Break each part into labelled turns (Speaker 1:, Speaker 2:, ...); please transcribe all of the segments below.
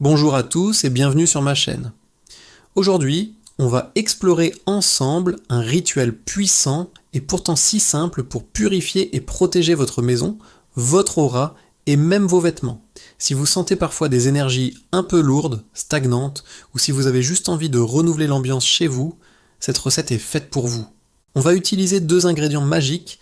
Speaker 1: Bonjour à tous et bienvenue sur ma chaîne. Aujourd'hui, on va explorer ensemble un rituel puissant et pourtant si simple pour purifier et protéger votre maison, votre aura et même vos vêtements. Si vous sentez parfois des énergies un peu lourdes, stagnantes, ou si vous avez juste envie de renouveler l'ambiance chez vous, cette recette est faite pour vous. On va utiliser deux ingrédients magiques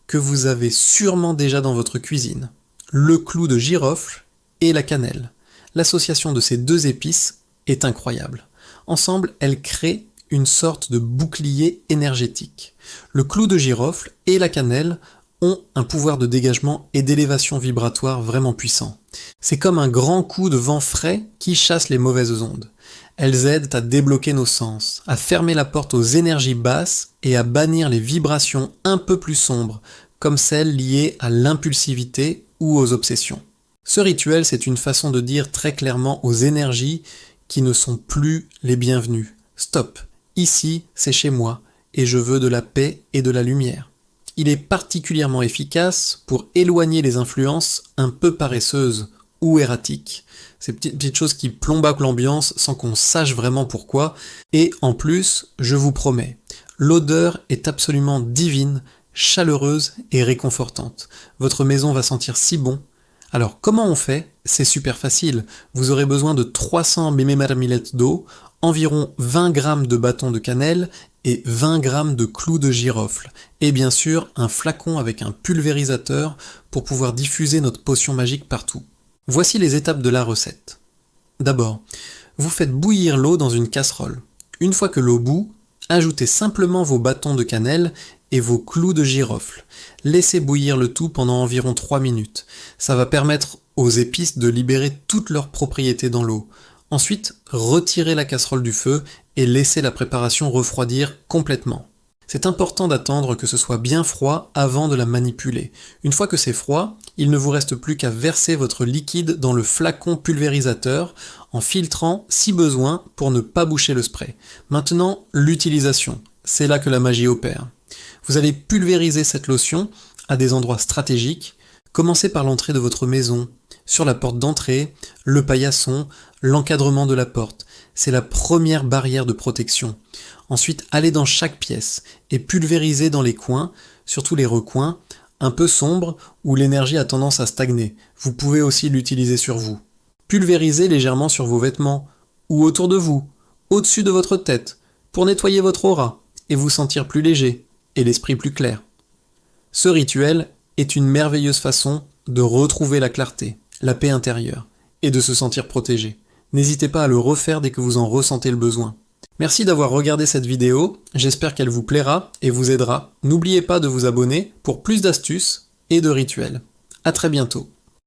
Speaker 1: que vous avez sûrement déjà dans votre cuisine. Le clou de girofle et la cannelle. L'association de ces deux épices est incroyable. Ensemble, elles créent une sorte de bouclier énergétique. Le clou de girofle et la cannelle ont un pouvoir de dégagement et d'élévation vibratoire vraiment puissant. C'est comme un grand coup de vent frais qui chasse les mauvaises ondes. Elles aident à débloquer nos sens, à fermer la porte aux énergies basses et à bannir les vibrations un peu plus sombres, comme celles liées à l'impulsivité ou aux obsessions. Ce rituel, c'est une façon de dire très clairement aux énergies qui ne sont plus les bienvenues. Stop, ici c'est chez moi, et je veux de la paix et de la lumière. Il est particulièrement efficace pour éloigner les influences un peu paresseuses ou erratiques. Ces petites choses qui plombent l'ambiance sans qu'on sache vraiment pourquoi. Et en plus, je vous promets, l'odeur est absolument divine, chaleureuse et réconfortante. Votre maison va sentir si bon. Alors comment on fait? C'est super facile. Vous aurez besoin de 300 ml d'eau, environ 20 g de bâton de cannelle et 20 g de clous de girofle. Et bien sûr, un flacon avec un pulvérisateur pour pouvoir diffuser notre potion magique partout. Voici les étapes de la recette. D'abord, vous faites bouillir l'eau dans une casserole. Une fois que l'eau bout, ajoutez simplement vos bâtons de cannelle et vos clous de girofle. Laissez bouillir le tout pendant environ 3 minutes. Ça va permettre aux épices de libérer toutes leurs propriétés dans l'eau. Ensuite, retirez la casserole du feu et laissez la préparation refroidir complètement. C'est important d'attendre que ce soit bien froid avant de la manipuler. Une fois que c'est froid, il ne vous reste plus qu'à verser votre liquide dans le flacon pulvérisateur en filtrant si besoin pour ne pas boucher le spray. Maintenant, l'utilisation. C'est là que la magie opère. Vous allez pulvériser cette lotion à des endroits stratégiques. Commencez par l'entrée de votre maison, sur la porte d'entrée, le paillasson, l'encadrement de la porte. C'est la première barrière de protection. Ensuite, allez dans chaque pièce et pulvérisez dans les coins, surtout les recoins, un peu sombres où l'énergie a tendance à stagner. Vous pouvez aussi l'utiliser sur vous. Pulvérisez légèrement sur vos vêtements ou autour de vous, au-dessus de votre tête, pour nettoyer votre aura et vous sentir plus léger et l'esprit plus clair. Ce rituel est une merveilleuse façon de retrouver la clarté, la paix intérieure et de se sentir protégé. N'hésitez pas à le refaire dès que vous en ressentez le besoin. Merci d'avoir regardé cette vidéo, j'espère qu'elle vous plaira et vous aidera. N'oubliez pas de vous abonner pour plus d'astuces et de rituels. À très bientôt.